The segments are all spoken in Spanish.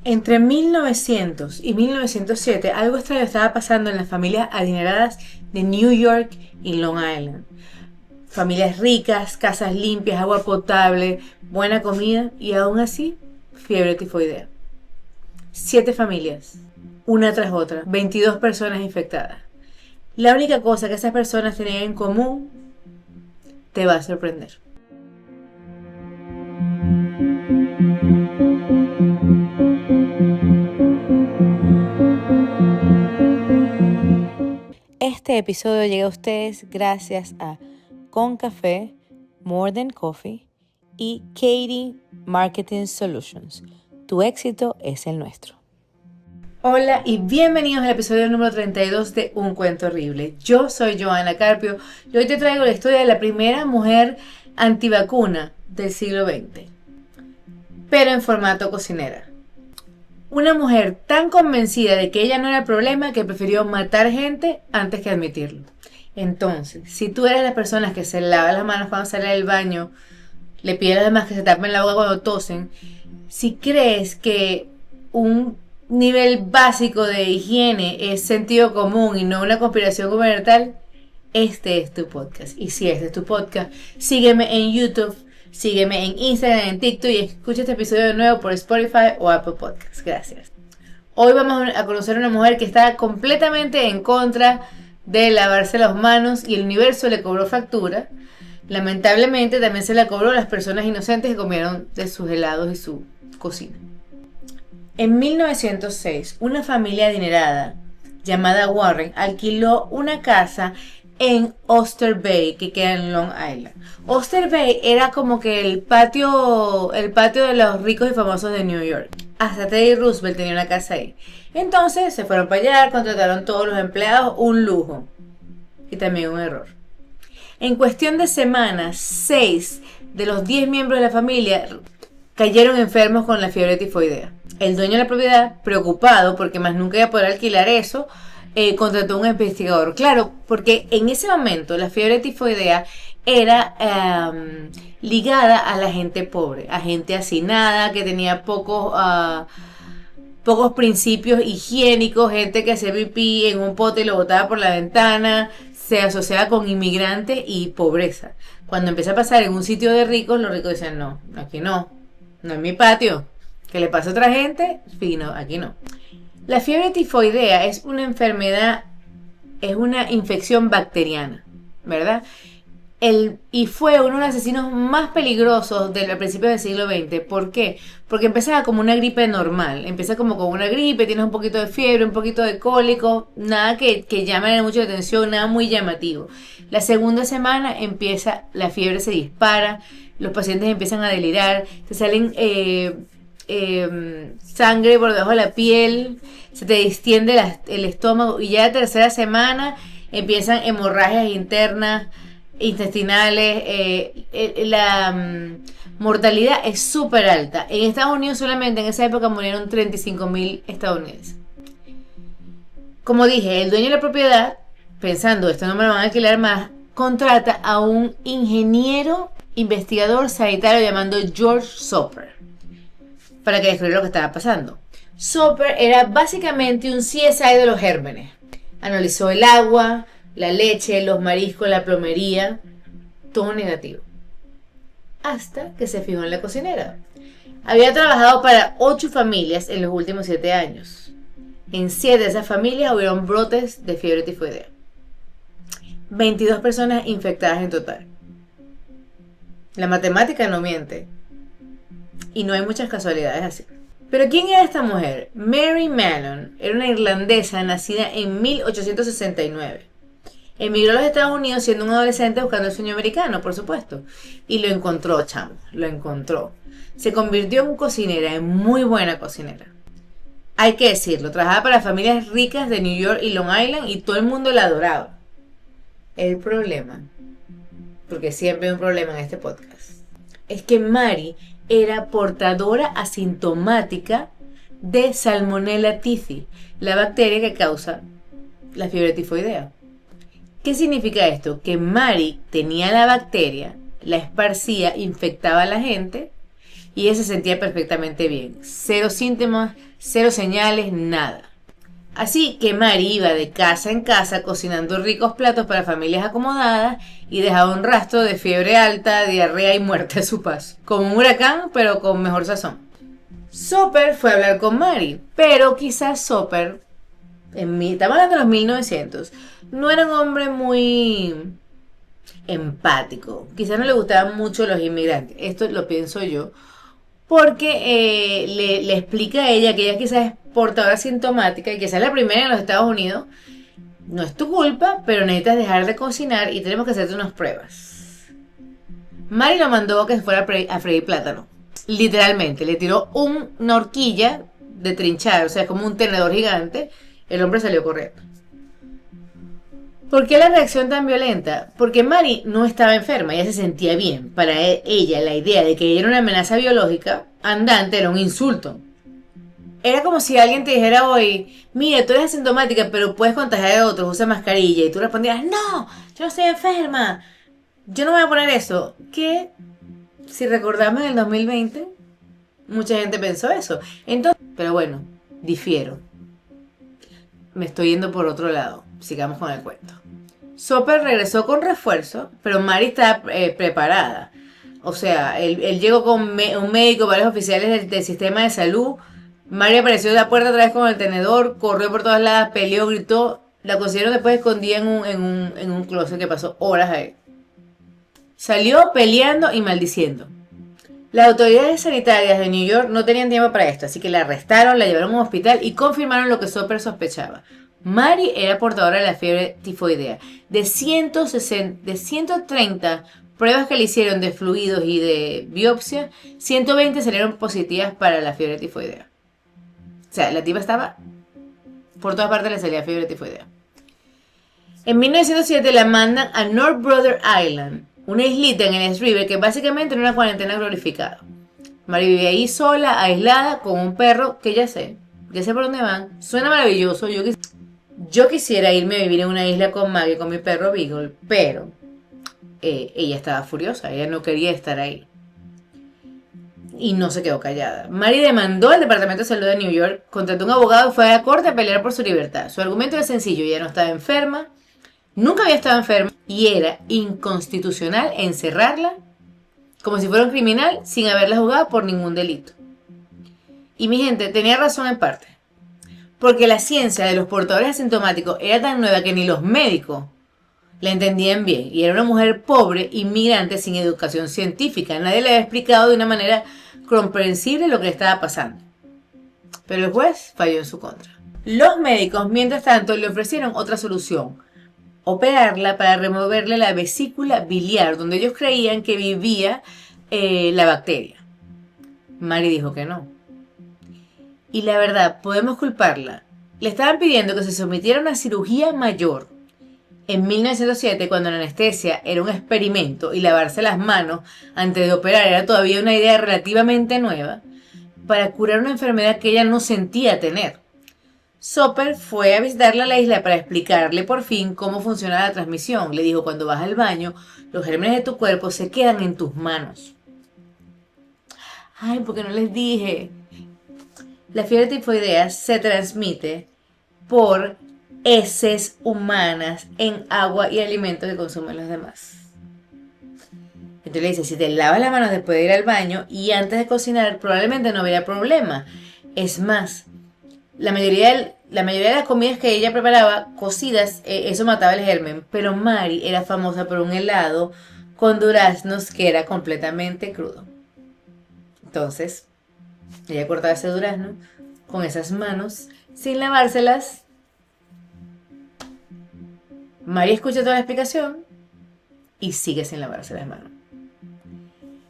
Entre 1900 y 1907, algo extraño estaba pasando en las familias adineradas de New York y Long Island. Familias ricas, casas limpias, agua potable, buena comida y aún así, fiebre tifoidea. 7 familias, una tras otra, 22 personas infectadas. La única cosa que esas personas tenían en común te va a sorprender. Este episodio llega a ustedes gracias a Con Café, More Than Coffee y Katie Marketing Solutions. Tu éxito es el nuestro. Hola y bienvenidos al episodio número 32 de Un Cuento Horrible. Yo soy Joana Carpio y hoy te traigo la historia de la primera mujer antivacuna del siglo XX, pero en formato cocinera. Una mujer tan convencida de que ella no era el problema que prefirió matar gente antes que admitirlo. Entonces, si tú eres de las personas que se lavan las manos cuando sale del baño, le pide a los demás que se tapen la boca cuando tosen, si crees que un nivel básico de higiene es sentido común y no una conspiración gubernamental, este es tu podcast. Y si este es tu podcast, sígueme en YouTube, sígueme en Instagram, en TikTok y escucha este episodio de nuevo por Spotify o Apple Podcasts. Gracias. Hoy vamos a conocer a una mujer que está completamente en contra de lavarse las manos y el universo le cobró factura. Lamentablemente también se la cobró a las personas inocentes que comieron de sus helados y su cocina. En 1906, una familia adinerada llamada Warren alquiló una casa en Oyster Bay, que queda en Long Island. Oyster Bay era como que el patio de los ricos y famosos de New York. Hasta Teddy Roosevelt tenía una casa ahí. Entonces se fueron para allá, contrataron todos los empleados, un lujo. Y también un error. En cuestión de semanas, 6 de los 10 miembros de la familia cayeron enfermos con la fiebre tifoidea. El dueño de la propiedad, preocupado porque más nunca iba a poder alquilar eso, contrató un investigador. Claro, porque en ese momento la fiebre tifoidea era ligada a la gente pobre, a gente hacinada, que tenía pocos principios higiénicos, gente que hacía pipí en un pote y lo botaba por la ventana, se asociaba con inmigrantes y pobreza. Cuando empieza a pasar en un sitio de ricos, los ricos decían, no, aquí no es mi patio, que le pasa a otra gente, fino, aquí no. La fiebre tifoidea es una enfermedad, es una infección bacteriana, ¿verdad? Y fue uno de los asesinos más peligrosos del principio del siglo XX. ¿Por qué? Porque empezaba como una gripe normal. Empieza como con una gripe, tienes un poquito de fiebre, un poquito de cólico, nada que llame mucho la atención, nada muy llamativo. La segunda semana empieza, la fiebre se dispara, los pacientes empiezan a delirar, se salen sangre por debajo de la piel, se te distiende el estómago y ya la tercera semana empiezan hemorragias internas, intestinales, la mortalidad es súper alta. En Estados Unidos solamente en esa época murieron 35.000 estadounidenses. Como dije, el dueño de la propiedad, pensando esto no me lo van a alquilar más, contrata a un ingeniero investigador sanitario llamado George Soper para que descubriera lo que estaba pasando. Soper era básicamente un CSI de los gérmenes. Analizó el agua, la leche, los mariscos, la plomería, todo negativo. Hasta que se fijó en la cocinera. Había trabajado para 8 familias en los últimos 7 años. En 7 de esas familias hubieron brotes de fiebre tifoidea. 22 personas infectadas en total. La matemática no miente. Y no hay muchas casualidades así. Pero ¿quién era esta mujer? Mary Mallon era una irlandesa nacida en 1869. Emigró a los Estados Unidos siendo un adolescente buscando el sueño americano, por supuesto. Y lo encontró, chamo. Lo encontró. Se convirtió en cocinera, en muy buena cocinera. Hay que decirlo, trabajaba para familias ricas de New York y Long Island y todo el mundo la adoraba. El problema, porque siempre hay un problema en este podcast, es que Mary era portadora asintomática de Salmonella typhi, la bacteria que causa la fiebre tifoidea. ¿Qué significa esto? Que Mary tenía la bacteria, la esparcía, infectaba a la gente y ella se sentía perfectamente bien. Cero síntomas, cero señales, nada. Así que Mari iba de casa en casa cocinando ricos platos para familias acomodadas y dejaba un rastro de fiebre alta, diarrea y muerte a su paso. Como un huracán, pero con mejor sazón. Soper fue a hablar con Mari, pero quizás Soper, estamos hablando de los 1900, no era un hombre muy empático. Quizás no le gustaban mucho los inmigrantes. Esto lo pienso yo. Porque le explica a ella que ella quizás es portadora sintomática y que es la primera en los Estados Unidos. No es tu culpa, pero necesitas dejar de cocinar y tenemos que hacerte unas pruebas. Mari lo mandó a que fuera a freír plátano. Literalmente, le tiró una horquilla de trinchar, o sea, como un tenedor gigante. El hombre salió corriendo. ¿Por qué la reacción tan violenta? Porque Mari no estaba enferma, ella se sentía bien. Para ella, la idea de que ella era una amenaza biológica andante era un insulto. Era como si alguien te dijera hoy, mira, tú eres asintomática, pero puedes contagiar a otros, usa mascarilla. Y tú respondieras, no, yo no estoy enferma, yo no voy a poner eso. Que, si recordamos en el 2020, mucha gente pensó eso. Entonces, pero bueno, difiero. Me estoy yendo por otro lado. Sigamos con el cuento. Soper regresó con refuerzo, pero Mari estaba preparada. O sea, él llegó con un médico, varios oficiales del sistema de salud. Mari apareció de la puerta otra vez con el tenedor, corrió por todas lados, peleó, gritó. La consiguieron después escondida en un closet que pasó horas ahí. Salió peleando y maldiciendo. Las autoridades sanitarias de New York no tenían tiempo para esto, así que la arrestaron, la llevaron a un hospital y confirmaron lo que Soper sospechaba. Mari era portadora de la fiebre tifoidea. De 130 pruebas que le hicieron de fluidos y de biopsia, 120 salieron positivas para la fiebre tifoidea. O sea, la tipa estaba... Por todas partes le salía fiebre tifoidea. En 1907 la mandan a North Brother Island, una islita en el East River que básicamente era una cuarentena glorificada. Mari vivía ahí sola, aislada, con un perro que ya sé por dónde van. Suena maravilloso, yo quisiera irme a vivir en una isla con Maggie, con mi perro Beagle, pero ella estaba furiosa, ella no quería estar ahí. Y no se quedó callada. Mari demandó al Departamento de Salud de New York, contrató un abogado y fue a la corte a pelear por su libertad. Su argumento era sencillo, ella no estaba enferma, nunca había estado enferma y era inconstitucional encerrarla como si fuera un criminal sin haberla juzgado por ningún delito. Y mi gente tenía razón en parte. Porque la ciencia de los portadores asintomáticos era tan nueva que ni los médicos la entendían bien. Y era una mujer pobre, inmigrante, sin educación científica. Nadie le había explicado de una manera comprensible lo que le estaba pasando. Pero el juez falló en su contra. Los médicos, mientras tanto, le ofrecieron otra solución. Operarla para removerle la vesícula biliar, donde ellos creían que vivía la bacteria. Mari dijo que no. Y la verdad, podemos culparla. Le estaban pidiendo que se sometiera a una cirugía mayor. En 1907, cuando la anestesia era un experimento y lavarse las manos antes de operar era todavía una idea relativamente nueva, para curar una enfermedad que ella no sentía tener. Soper fue a visitarla a la isla para explicarle por fin cómo funciona la transmisión. Le dijo, cuando vas al baño, los gérmenes de tu cuerpo se quedan en tus manos. Ay, porque no les dije. La fiebre tifoidea se transmite por heces humanas en agua y alimentos que consumen los demás. Entonces le dice, si te lavas las manos después de ir al baño y antes de cocinar, probablemente no habría problema. Es más, la mayoría de las comidas que ella preparaba, cocidas, eso mataba el germen. Pero Mari era famosa por un helado con duraznos que era completamente crudo. Entonces, ella cortaba ese durazno con esas manos, sin lavárselas. Mari escucha toda la explicación y sigue sin lavarse las manos.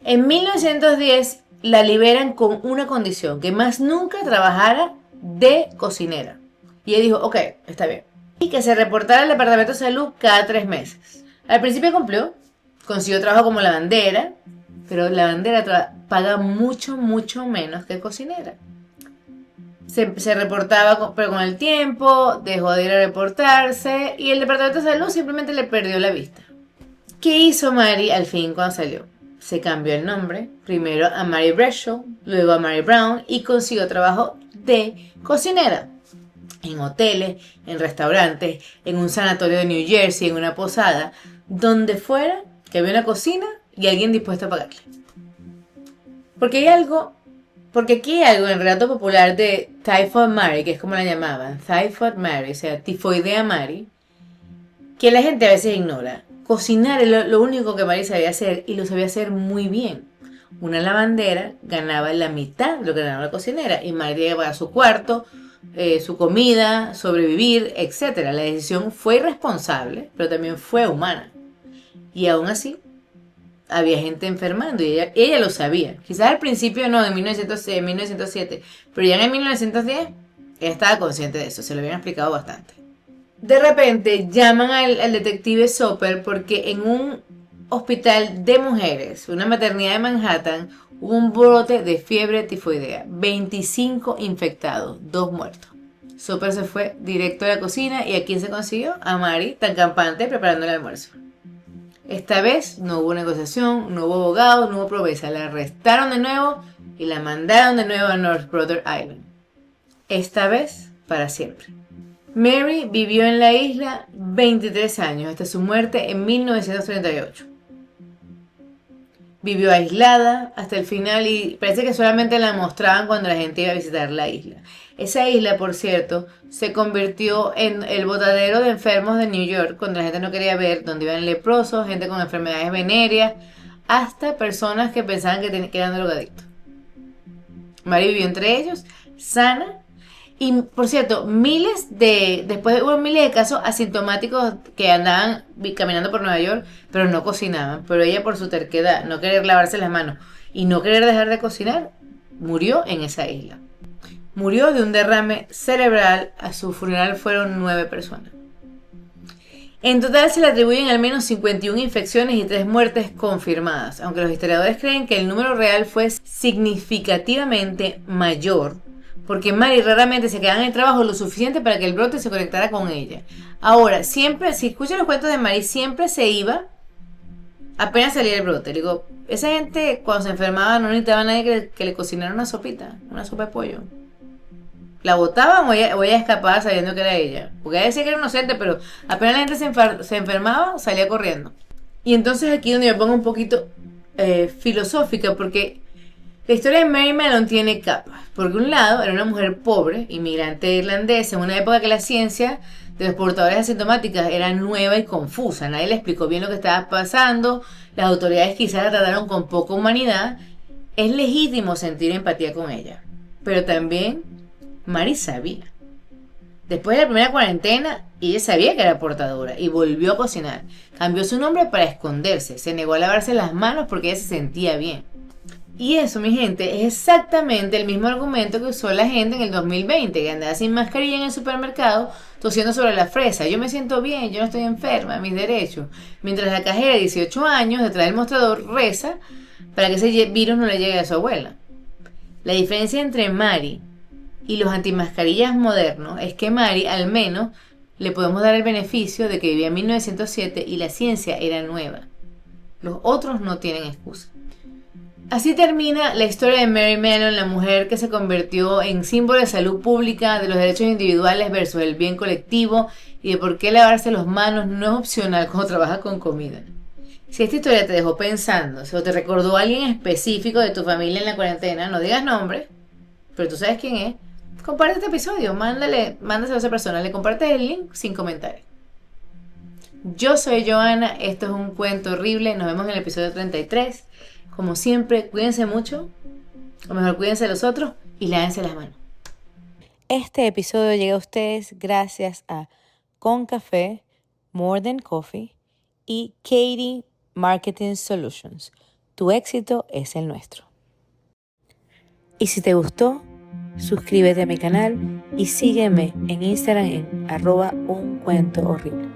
En 1910 la liberan con una condición, que más nunca trabajara de cocinera. Y ella dijo, ok, está bien. Y que se reportara al Departamento de Salud cada 3 meses. Al principio cumplió, consiguió trabajo como lavandera, pero lavandera paga mucho, mucho menos que cocinera. Se reportaba, pero con el tiempo dejó de ir a reportarse y el Departamento de Salud simplemente le perdió la vista. ¿Qué hizo Mari al fin cuando salió? se cambió el nombre, primero a Mary Bradshaw, luego a Mary Brown, y consiguió trabajo de cocinera en hoteles, en restaurantes, en un sanatorio de New Jersey, en una posada, donde fuera que había una cocina y alguien dispuesto a pagarle. Porque aquí hay algo en el relato popular de Typhoid Mary, que es como la llamaban, Typhoid Mary, o sea, tifoidea Mary, que la gente a veces ignora. Cocinar es lo único que Mary sabía hacer, y lo sabía hacer muy bien. Una lavandera ganaba la mitad de lo que ganaba la cocinera, y Mary tenía que pagar su cuarto, su comida, sobrevivir, etc. La decisión fue irresponsable, pero también fue humana. Y aún así, había gente enfermando y ella lo sabía. Quizás al principio no, en 1907, pero ya en 1910 ella estaba consciente de eso, se lo habían explicado bastante. De repente llaman al detective Soper porque en un hospital de mujeres, una maternidad de Manhattan, hubo un brote de fiebre tifoidea, 25 infectados, 2 muertos. Soper se fue directo a la cocina y ¿a quién se consiguió? A Mary, tan campante, preparando el almuerzo. Esta vez no hubo negociación, no hubo abogados, no hubo promesa. La arrestaron de nuevo y la mandaron de nuevo a North Brother Island. Esta vez para siempre. Mary vivió en la isla 23 años hasta su muerte en 1938. Vivió aislada hasta el final y parece que solamente la mostraban cuando la gente iba a visitar la isla. Esa isla, por cierto, se convirtió en el botadero de enfermos de New York cuando la gente no quería ver, donde iban leprosos, gente con enfermedades venéreas, hasta personas que pensaban que eran drogadictos. Mary vivió entre ellos, sana. Y por cierto, después hubo miles de casos asintomáticos que andaban caminando por Nueva York, pero no cocinaban. Pero ella, por su terquedad, no querer lavarse las manos y no querer dejar de cocinar, murió en esa isla. Murió de un derrame cerebral. A su funeral fueron 9 personas. En total se le atribuyen al menos 51 infecciones y 3 muertes confirmadas, aunque los historiadores creen que el número real fue significativamente mayor, porque Mary raramente se quedaba en el trabajo lo suficiente para que el brote se conectara con ella. Ahora, siempre, si escuchan los cuentos de Mary, siempre se iba apenas salía el brote. Digo, esa gente cuando se enfermaba no necesitaba a nadie que le cocinara una sopita, una sopa de pollo. La botaban o ella escapaba sabiendo que era ella. Porque ella decía que era inocente, pero apenas la gente se enfermaba, salía corriendo. Y entonces aquí donde me pongo un poquito filosófica, porque la historia de Mary Mallon tiene capas. Por un lado, era una mujer pobre, inmigrante irlandesa, en una época que la ciencia de los portadores asintomáticas era nueva y confusa. Nadie le explicó bien lo que estaba pasando. Las autoridades quizás la trataron con poca humanidad. Es legítimo sentir empatía con ella. Pero también Mary sabía. Después de la primera cuarentena, ella sabía que era portadora y volvió a cocinar. Cambió su nombre para esconderse. Se negó a lavarse las manos porque ella se sentía bien. Y eso, mi gente, es exactamente el mismo argumento que usó la gente en el 2020, que andaba sin mascarilla en el supermercado, tosiendo sobre la fresa. Yo me siento bien, yo no estoy enferma, mis derechos. Mientras la cajera de 18 años, detrás del mostrador, reza para que ese virus no le llegue a su abuela. La diferencia entre Mary y los antimascarillas modernos es que Mary, al menos, le podemos dar el beneficio de que vivía en 1907 y la ciencia era nueva. Los otros no tienen excusa. Así termina la historia de Mary Mallon, la mujer que se convirtió en símbolo de salud pública, de los derechos individuales versus el bien colectivo y de por qué lavarse las manos no es opcional cuando trabajas con comida. Si esta historia te dejó pensando, o te recordó a alguien específico de tu familia en la cuarentena, no digas nombre, pero tú sabes quién es, comparte este episodio, mándaselo a esa persona, le compartes el link sin comentarios. Yo soy Joana, esto es un cuento horrible, nos vemos en el episodio 33. Como siempre, cuídense mucho, o mejor cuídense de los otros y lávense las manos. Este episodio llega a ustedes gracias a Con Café, More Than Coffee y Katie Marketing Solutions. Tu éxito es el nuestro. Y si te gustó, suscríbete a mi canal y sígueme en Instagram en @uncuentohorrible.